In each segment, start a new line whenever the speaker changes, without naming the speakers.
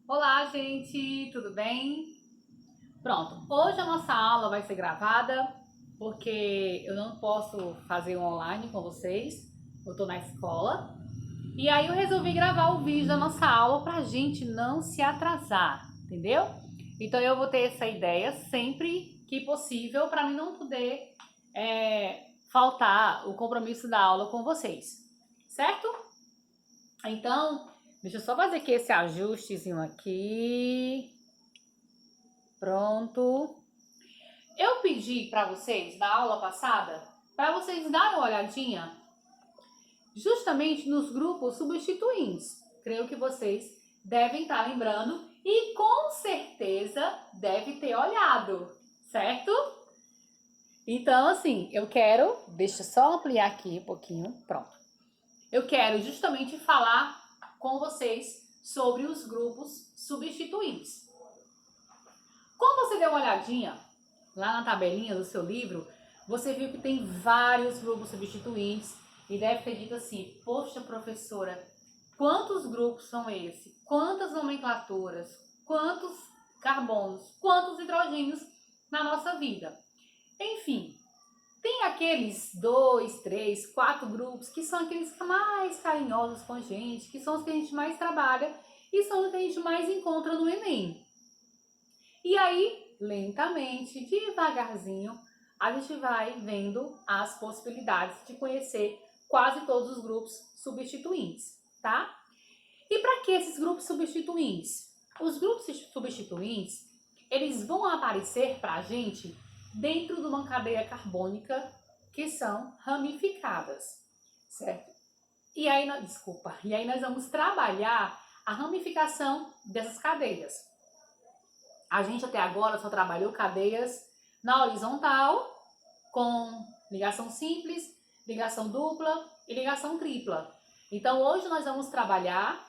Olá, gente, tudo bem? Pronto, hoje a nossa aula vai ser gravada porque eu não posso fazer um online com vocês, eu tô na escola. E aí eu resolvi gravar o vídeo da nossa aula pra gente não se atrasar, entendeu? Então eu vou ter essa ideia sempre que possível para mim não poder faltar o compromisso da aula com vocês, certo? Então, deixa eu só fazer aqui esse ajustezinho aqui. Pronto. Eu pedi para vocês, na aula passada, para vocês darem uma olhadinha justamente nos grupos substituintes. Creio que vocês devem estar lembrando e com certeza deve ter olhado, certo? Então, assim, deixa eu só ampliar aqui um pouquinho, pronto. Eu quero justamente falar com vocês sobre os grupos substituintes. Quando você deu uma olhadinha lá na tabelinha do seu livro, você viu que tem vários grupos substituintes e deve ter dito assim: poxa, professora, quantos grupos são esses? Quantas nomenclaturas? Quantos carbonos? Quantos hidrogênios na nossa vida? Enfim, tem aqueles 2, 3, 4 grupos que são aqueles mais carinhosos com a gente, que são os que a gente mais trabalha e são os que a gente mais encontra no Enem. E aí, lentamente, devagarzinho, a gente vai vendo as possibilidades de conhecer quase todos os grupos substituintes, tá? E para que esses grupos substituintes? Os grupos substituintes, eles vão aparecer para a gente dentro de uma cadeia carbônica que são ramificadas, certo? E aí nós vamos trabalhar a ramificação dessas cadeias. A gente até agora só trabalhou cadeias na horizontal, com ligação simples, ligação dupla e ligação tripla. Então hoje nós vamos trabalhar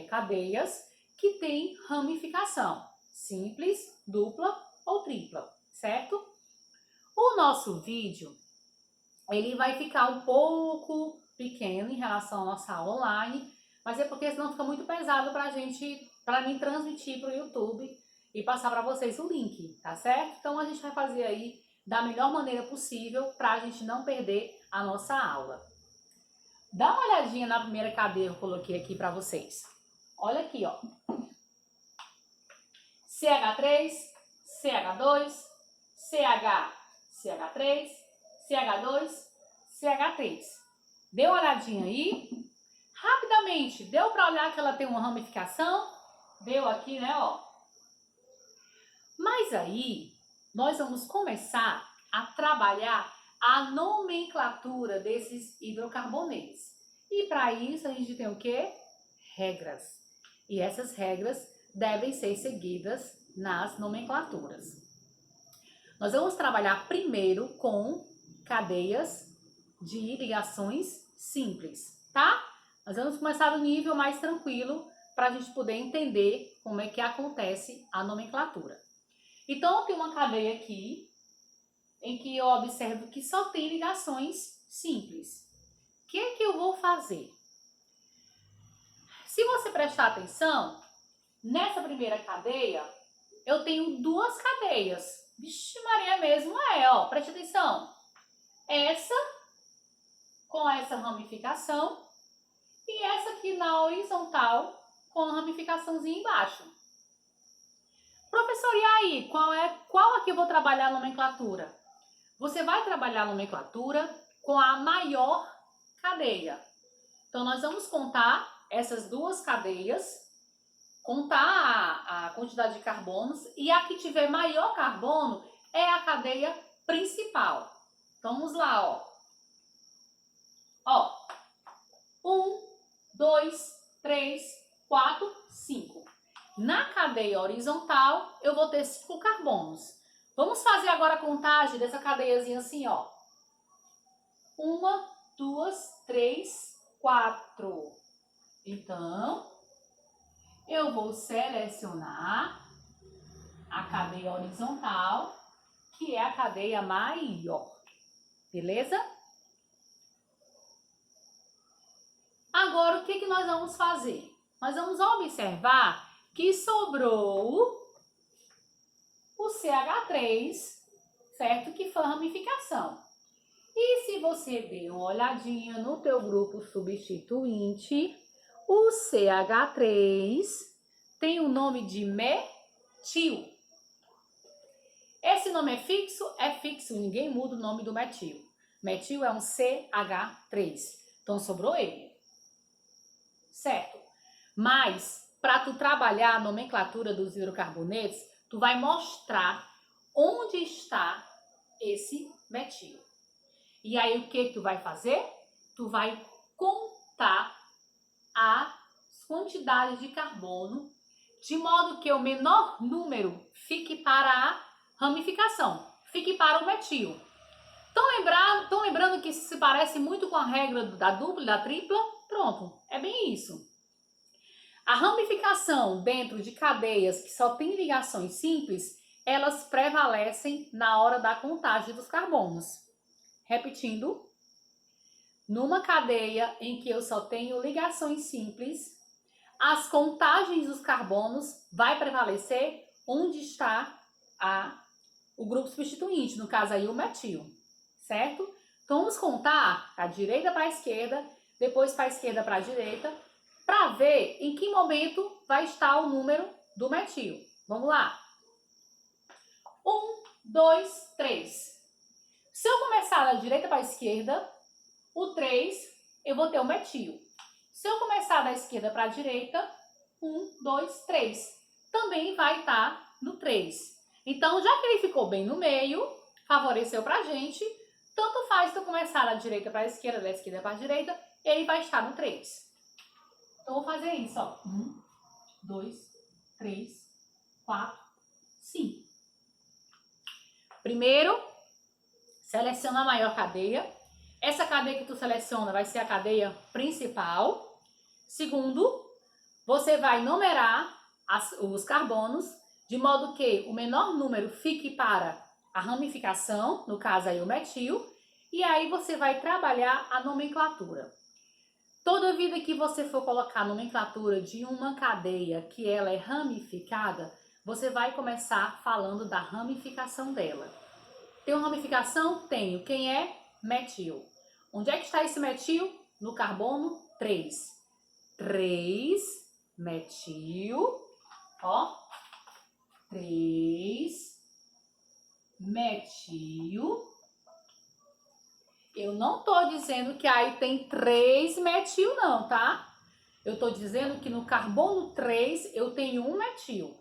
cadeias que têm ramificação, simples, dupla ou tripla, certo? O nosso vídeo, ele vai ficar um pouco pequeno em relação à nossa aula online, mas é porque senão fica muito pesado para mim transmitir para o YouTube e passar para vocês o link, tá certo? Então a gente vai fazer aí da melhor maneira possível para a gente não perder a nossa aula. Dá uma olhadinha na primeira cadeia que eu coloquei aqui para vocês. Olha aqui, ó. CH3, CH2, CH, CH3, CH2, CH3. Deu uma olhadinha aí? Rapidamente, deu para olhar que ela tem uma ramificação? Deu aqui, né, ó. Mas aí, nós vamos começar a trabalhar a nomenclatura desses hidrocarbonetos. E para isso a gente tem o quê? Regras. E essas regras devem ser seguidas nas nomenclaturas. Nós vamos trabalhar primeiro com cadeias de ligações simples, tá? Nós vamos começar do nível mais tranquilo para a gente poder entender como é que acontece a nomenclatura. Então, tem uma cadeia aqui em que eu observo que só tem ligações simples. O que é que eu vou fazer? Se você prestar atenção, nessa primeira cadeia, eu tenho duas cadeias. Vixe Maria mesmo ó. Preste atenção. Essa com essa ramificação e essa aqui na horizontal com a ramificaçãozinha embaixo. Professor, e aí? Qual aqui eu vou trabalhar a nomenclatura? Você vai trabalhar a nomenclatura com a maior cadeia. Então, nós vamos contar essas duas cadeias, contar a quantidade de carbonos, e a que tiver maior carbono é a cadeia principal. Então, vamos lá, ó. Ó, 1, 2, 3, 4, 5. Na cadeia horizontal, eu vou ter 5 carbonos. Vamos fazer agora a contagem dessa cadeiazinha assim, ó. 1, 2, 3, 4. Então, eu vou selecionar a cadeia horizontal, que é a cadeia maior. Beleza? Agora, o que nós vamos fazer? Nós vamos observar que sobrou o CH3, certo? Que foi a ramificação. E se você der uma olhadinha no teu grupo substituinte, o CH3 tem o nome de metil. Esse nome é fixo, ninguém muda o nome do metil. Metil é um CH3, então sobrou ele, certo? Mas, para tu trabalhar a nomenclatura dos hidrocarbonetos, tu vai mostrar onde está esse metil. E aí, o que tu vai fazer? Tu vai contar as quantidades de carbono, de modo que o menor número fique para a ramificação, fique para o metil. Estão lembrando que isso se parece muito com a regra da dupla e da tripla? Pronto, é bem isso. A ramificação dentro de cadeias que só têm ligações simples, elas prevalecem na hora da contagem dos carbonos. Repetindo, numa cadeia em que eu só tenho ligações simples, as contagens dos carbonos vai prevalecer onde está o grupo substituinte, no caso aí o metil, certo? Então vamos contar da direita para a esquerda, depois para a esquerda para a direita, para ver em que momento vai estar o número do metil. Vamos lá. 1, 2, 3. Se eu começar da direita para a esquerda, o 3, eu vou ter o metil. Se eu começar da esquerda para a direita, 1, 2, 3. Também vai estar no 3. Então, já que ele ficou bem no meio, favoreceu para a gente, tanto faz se eu começar da direita para a esquerda, da esquerda para a direita, ele vai estar no 3. Então, vou fazer isso, ó. 1, 2, 3, 4, 5. Primeiro, seleciona a maior cadeia. Essa cadeia que tu seleciona vai ser a cadeia principal. Segundo, você vai numerar os carbonos, de modo que o menor número fique para a ramificação, no caso aí o metil, e aí você vai trabalhar a nomenclatura. Toda vida que você for colocar a nomenclatura de uma cadeia que ela é ramificada, você vai começar falando da ramificação dela. Tem uma ramificação? Tenho. Quem é? Metil. Onde é que está esse metil? No carbono 3. 3 metil, ó. 3 metil. Eu não tô dizendo que aí tem 3 metil não, tá? Eu tô dizendo que no carbono 3 eu tenho um metil.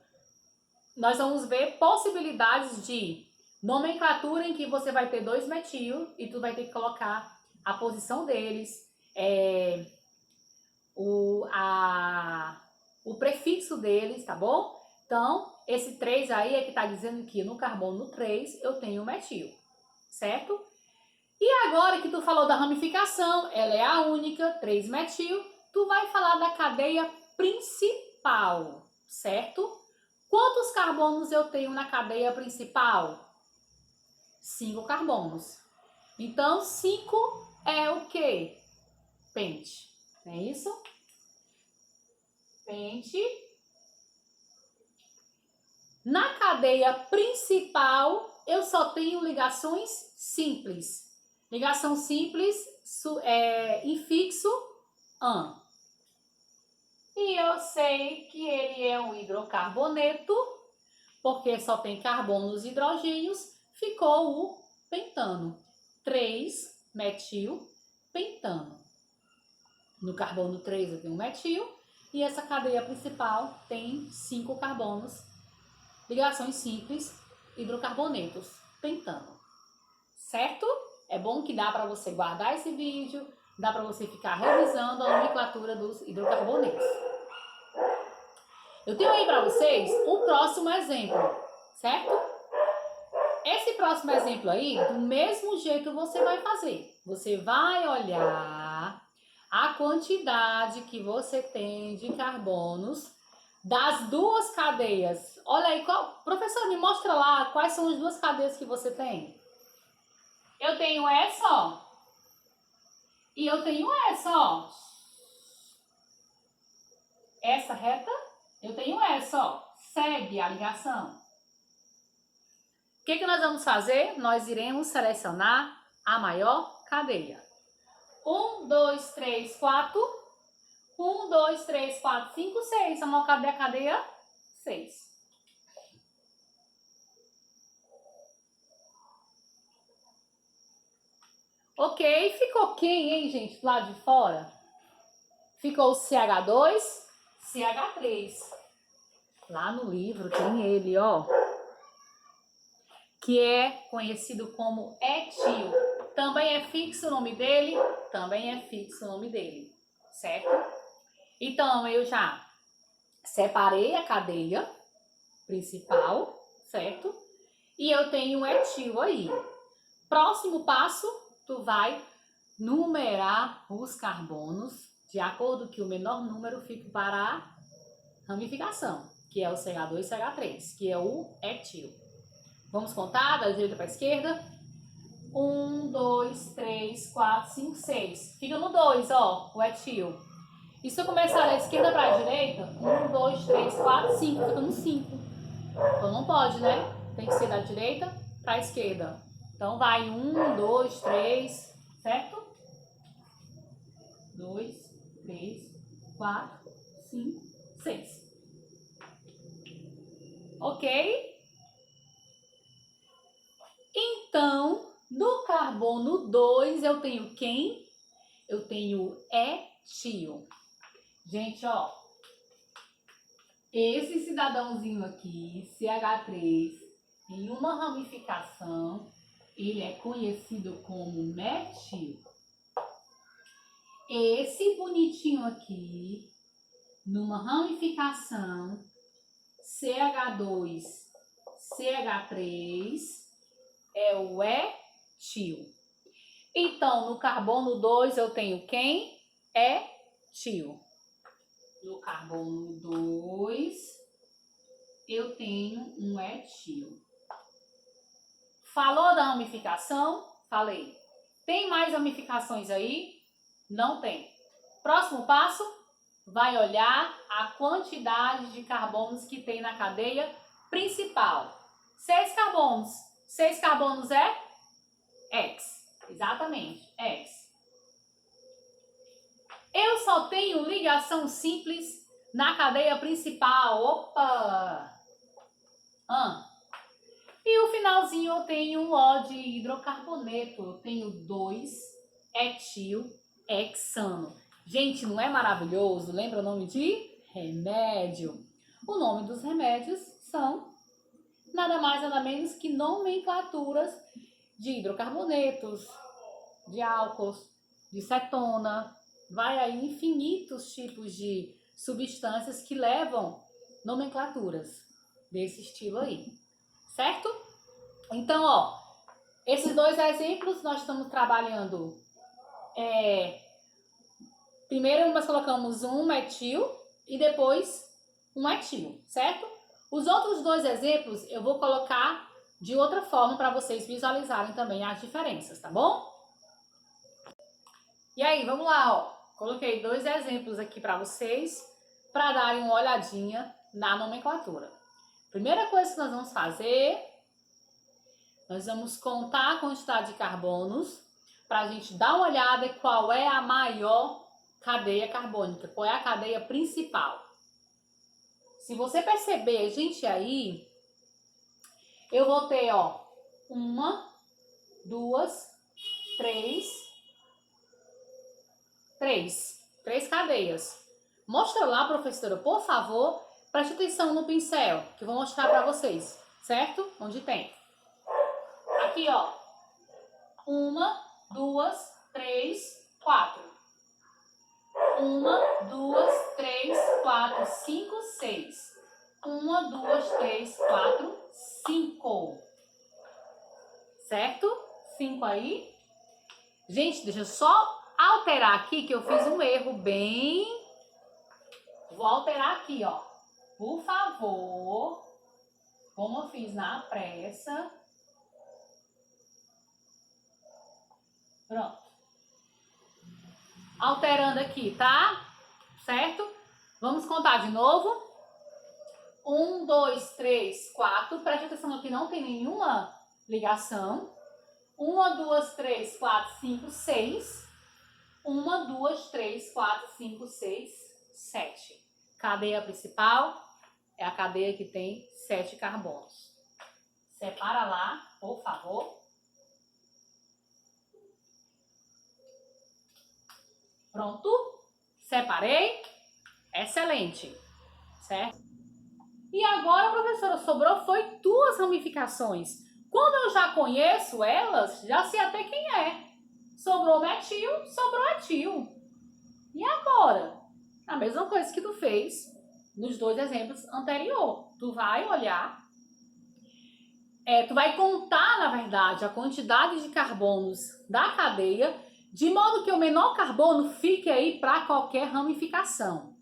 Nós vamos ver possibilidades de nomenclatura em que você vai ter 2 metil e tu vai ter que colocar a posição deles, o prefixo deles, tá bom? Então, esse 3 aí é que tá dizendo que no carbono 3 eu tenho metil, certo? E agora que tu falou da ramificação, ela é a única, 3 metil, tu vai falar da cadeia principal, certo? Quantos carbonos eu tenho na cadeia principal? 5 carbonos. Então, 5 é o quê? Pente. Não é isso? Pente. Na cadeia principal, eu só tenho ligações simples. Ligação simples, infixo, an. E eu sei que ele é um hidrocarboneto, porque só tem carbonos e hidrogênios, ficou o pentano. 3 metil pentano. No carbono 3 eu tenho metil e essa cadeia principal tem 5 carbonos, ligações simples, hidrocarbonetos, pentano. Certo? É bom que dá para você guardar esse vídeo, dá para você ficar revisando a nomenclatura dos hidrocarbonetos. Eu tenho aí para vocês o próximo exemplo, certo? Esse próximo exemplo aí, do mesmo jeito você vai fazer. Você vai olhar a quantidade que você tem de carbonos das duas cadeias. Olha aí, professor, me mostra lá quais são as duas cadeias que você tem. Eu tenho essa, ó. E eu tenho essa, ó. Essa reta Eu tenho essa, ó. Segue a ligação. O que nós vamos fazer? Nós iremos selecionar a maior cadeia. 1, 2, 3, 4. 1, 2, 3, 4, 5, 6. A maior cadeia é a cadeia 6. Ok, ficou quem, hein, gente, lá de fora? Ficou o CH2, CH3. Lá no livro tem ele, ó. Que é conhecido como etil. Também é fixo o nome dele? Também é fixo o nome dele, certo? Então, eu já separei a cadeia principal, certo? E eu tenho um etil aí. Próximo passo, tu vai numerar os carbonos de acordo que o menor número fique para a ramificação, que é o CH2 e CH3, que é o etil. Vamos contar da direita para a esquerda? 1, 2, 3, 4, 5, 6. Fica no 2, ó, o etil. E se eu começar da esquerda para a direita? 1, 2, 3, 4, 5. Fica no 5. Então não pode, né? Tem que ser da direita para a esquerda. Então vai 1, 2, 3, certo? 2, 3, 4, 5, 6. Ok? Então, no carbono 2 eu tenho quem? Eu tenho etil. Gente, ó, esse cidadãozinho aqui, CH3, em uma ramificação, ele é conhecido como metil. Esse bonitinho aqui, numa ramificação, CH2, CH3, é o etil. Então, no carbono 2 eu tenho quem? Etil. No carbono 2 eu tenho um etil. Falou da ramificação? Falei. Tem mais ramificações aí? Não tem. Próximo passo, vai olhar a quantidade de carbonos que tem na cadeia principal. 6 carbonos. 6 carbonos é X. Exatamente, X. Eu só tenho ligação simples na cadeia principal. Opa! E o finalzinho eu tenho um O de hidrocarboneto. Eu tenho 2 etil hexano. Gente, não é maravilhoso? Lembra o nome de remédio? O nome dos remédios são nada mais nada menos que nomenclaturas de hidrocarbonetos, de álcools, de cetona. Vai aí infinitos tipos de substâncias que levam nomenclaturas desse estilo aí, certo? Então, ó, esses dois exemplos nós estamos trabalhando. Primeiro nós colocamos um metil e depois um etil, certo? Os outros dois exemplos eu vou colocar de outra forma para vocês visualizarem também as diferenças, tá bom? E aí, vamos lá, ó. Coloquei dois exemplos aqui para vocês, para darem uma olhadinha na nomenclatura. Primeira coisa que nós vamos fazer, nós vamos contar a quantidade de carbonos, para a gente dar uma olhada em qual é a maior cadeia carbônica, qual é a cadeia principal. Se você perceber, gente, aí, eu vou ter, ó, 1, 2, 3... Três cadeias. Mostra lá, professora, por favor. Preste atenção no pincel, que eu vou mostrar para vocês, certo? Onde tem. Aqui, ó. 1, 2, 3, 4. 1, 2, 3, 4, 5, 6. 1, 2, 3, 4, 5. Certo? 5 aí. Gente, deixa eu só alterar aqui que eu fiz um erro bem... Vou alterar aqui, ó. Por favor. Como eu fiz na pressa. Pronto. Alterando aqui, tá? Certo? Vamos contar de novo. 1, 2, 3, 4. Preste atenção aqui, não tem nenhuma ligação. 1, 2, 3, 4, 5, 6. 1, 2, 3, 4, 5, 6, 7. Cadeia principal é a cadeia que tem 7 carbonos. Separa lá, por favor. Pronto? Separei? Excelente. Certo? E agora, professora, sobrou foi 2 ramificações. Como eu já conheço elas, já sei até quem é. Sobrou metil, sobrou etil. E agora? A mesma coisa que tu fez nos 2 exemplos anteriores. Tu vai olhar, tu vai contar, na verdade, a quantidade de carbonos da cadeia, de modo que o menor carbono fique aí para qualquer ramificação.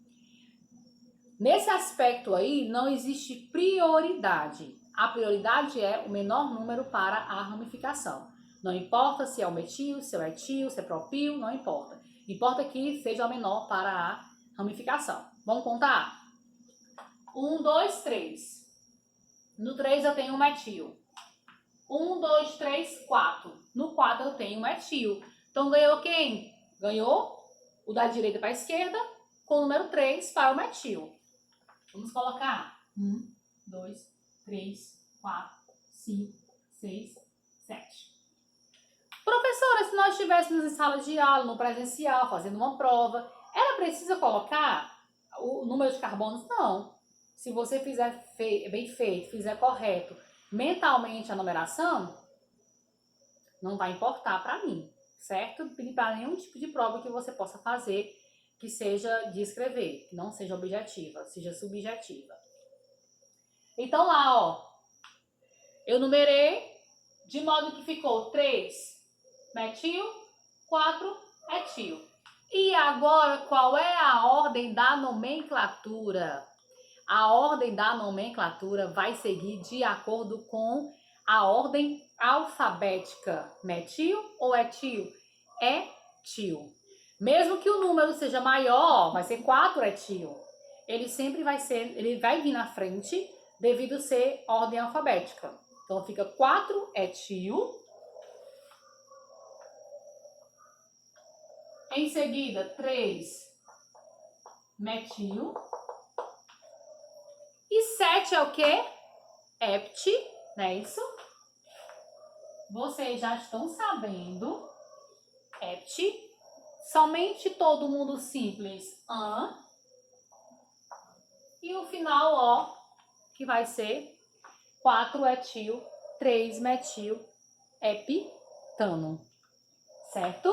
Nesse aspecto aí, não existe prioridade. A prioridade é o menor número para a ramificação. Não importa se é o metil, se é o etil, se é propil, não importa. Importa que seja o menor para a ramificação. Vamos contar? 1, 2, 3. No 3 eu tenho o metil. 1, 2, 3, 4. No 4 eu tenho o metil. Então ganhou quem? Ganhou o da direita para a esquerda, com o número 3 para o metil. Vamos colocar 1, 2, 3, 4, 5, 6, 7. Professora, se nós estivéssemos em sala de aula, no presencial, fazendo uma prova, ela precisa colocar o número de carbonos? Não. Se você fizer bem feito, fizer correto, mentalmente a numeração, não vai importar para mim, certo? Para nenhum tipo de prova que você possa fazer que seja de escrever, que não seja objetiva, seja subjetiva. Então lá, ó, eu numerei de modo que ficou 3 metil, 4 etil. E agora, qual é a ordem da nomenclatura? A ordem da nomenclatura vai seguir de acordo com a ordem alfabética. Metil ou etil? Etil. Mesmo que o número seja maior, vai ser 4 etil. Ele sempre vai vir na frente devido a ser ordem alfabética. Então fica 4 etil. Em seguida, 3 metil. E 7 é o quê? Hept, não é isso? Vocês já estão sabendo. Hept. Somente todo mundo simples, an. E o final, ó, que vai ser 4 etil, 3 metil, heptano. Certo?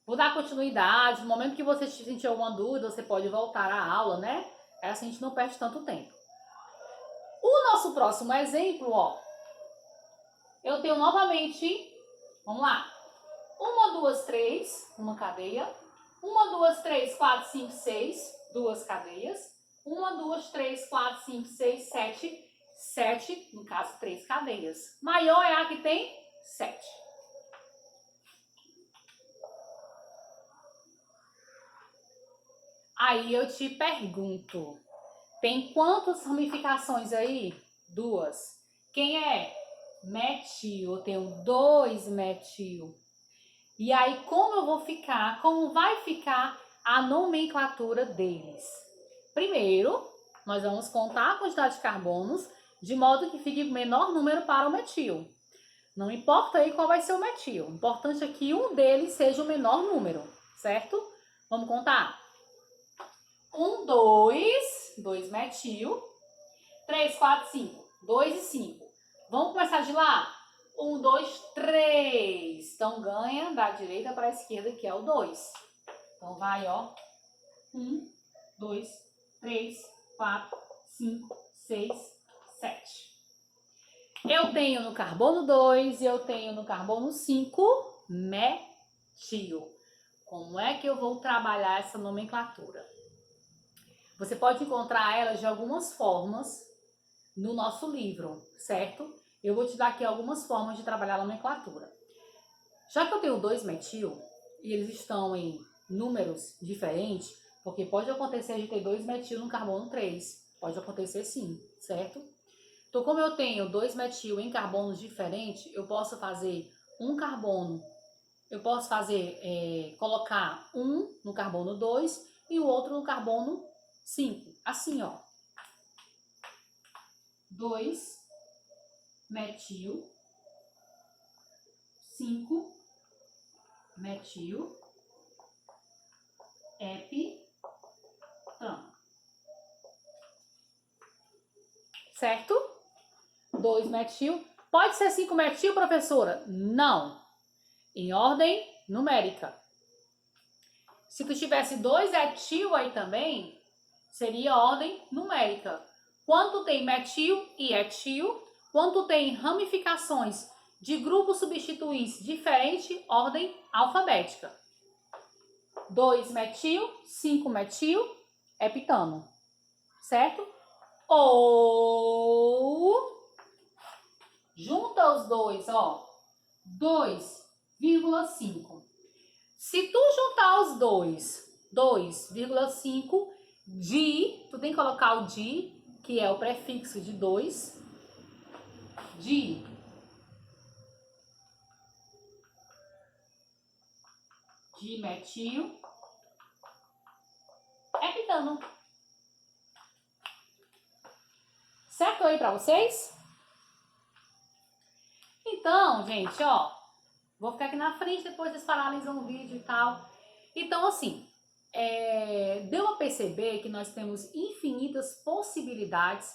Vou dar continuidade. No momento que você sentir alguma dúvida, você pode voltar à aula, né? Assim a gente não perde tanto tempo. O nosso próximo exemplo, ó. Eu tenho novamente, vamos lá. 1, 2, 3, uma cadeia. 1, 2, 3, 4, 5, 6, 2 cadeias. 1, 2, 3, 4, 5, 6, 7. 7, no caso, 3 cadeias. Maior é a que tem 7. Aí eu te pergunto, tem quantas ramificações aí? 2. Quem é? Metil, eu tenho 2 metil. E aí, como vai ficar a nomenclatura deles? Primeiro, nós vamos contar a quantidade de carbonos, de modo que fique o menor número para o metil. Não importa aí qual vai ser o metil, o importante é que um deles seja o menor número, certo? Vamos contar? 1, 2 metil, 3, 4, 5, 2 e 5. Vamos começar de lá? 1, 2, 3. Então, ganha da direita para a esquerda, que é o 2. Então, vai, ó. 1, 2, 3, 4, 5, 6, 7. Eu tenho no carbono 2 e eu tenho no carbono 5 metil. Como é que eu vou trabalhar essa nomenclatura? Você pode encontrar ela de algumas formas no nosso livro, certo? Eu vou te dar aqui algumas formas de trabalhar a nomenclatura. Já que eu tenho 2 metil e eles estão em números diferentes, porque pode acontecer de ter 2 metil no carbono 3, Pode acontecer sim, certo? Então, como eu tenho 2 metil em carbonos diferentes, eu posso fazer um carbono, eu posso fazer, colocar um no carbono 2 e o outro no carbono 5. Assim, ó. 2 metil, 5 metil, heptano. Certo? 2 metil. Pode ser 5 metil, professora? Não. Em ordem numérica. Se tu tivesse 2 etil aí também, seria ordem numérica. Quando tem metil e etil, quando tem ramificações de grupos substituintes diferentes, ordem alfabética. 2 metil, 5 metil, heptano. Certo? Ou junta os dois, ó, 2,5. Se tu juntar os dois, 2,5, tu tem que colocar o di, que é o prefixo de 2, dimetil, heptano. Certo aí pra vocês? Então, gente, ó, vou ficar aqui na frente, depois vocês paralisam o vídeo e tal. Então, assim, deu a perceber que nós temos infinitas possibilidades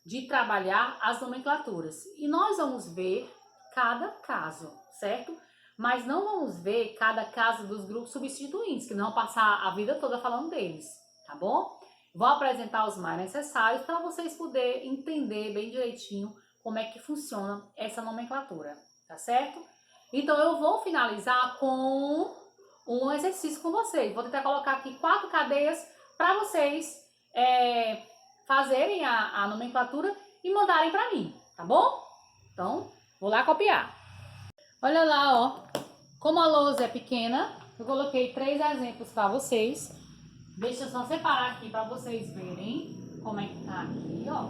de trabalhar as nomenclaturas. E nós vamos ver cada caso, certo? Mas não vamos ver cada caso dos grupos substituintes, que não vão passar a vida toda falando deles, tá bom? Vou apresentar os mais necessários para vocês poderem entender bem direitinho como é que funciona essa nomenclatura, tá certo? Então, eu vou finalizar com um exercício com vocês. Vou tentar colocar aqui 4 cadeias para vocês fazerem a nomenclatura e mandarem para mim, tá bom? Então, vou lá copiar. Olha lá, ó, como a lousa é pequena, eu coloquei 3 exemplos para vocês. Deixa eu só separar aqui para vocês verem como é que tá aqui, ó.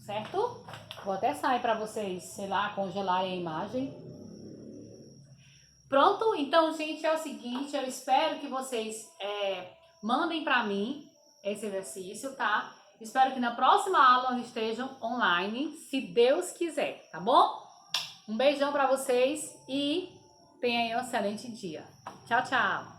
Certo? Vou até sair para vocês, sei lá, congelarem a imagem. Pronto? Então, gente, é o seguinte, eu espero que vocês mandem para mim esse exercício, tá? Espero que na próxima aula nós estejam online, se Deus quiser, tá bom? Um beijão para vocês e tenham um excelente dia. Tchau, tchau!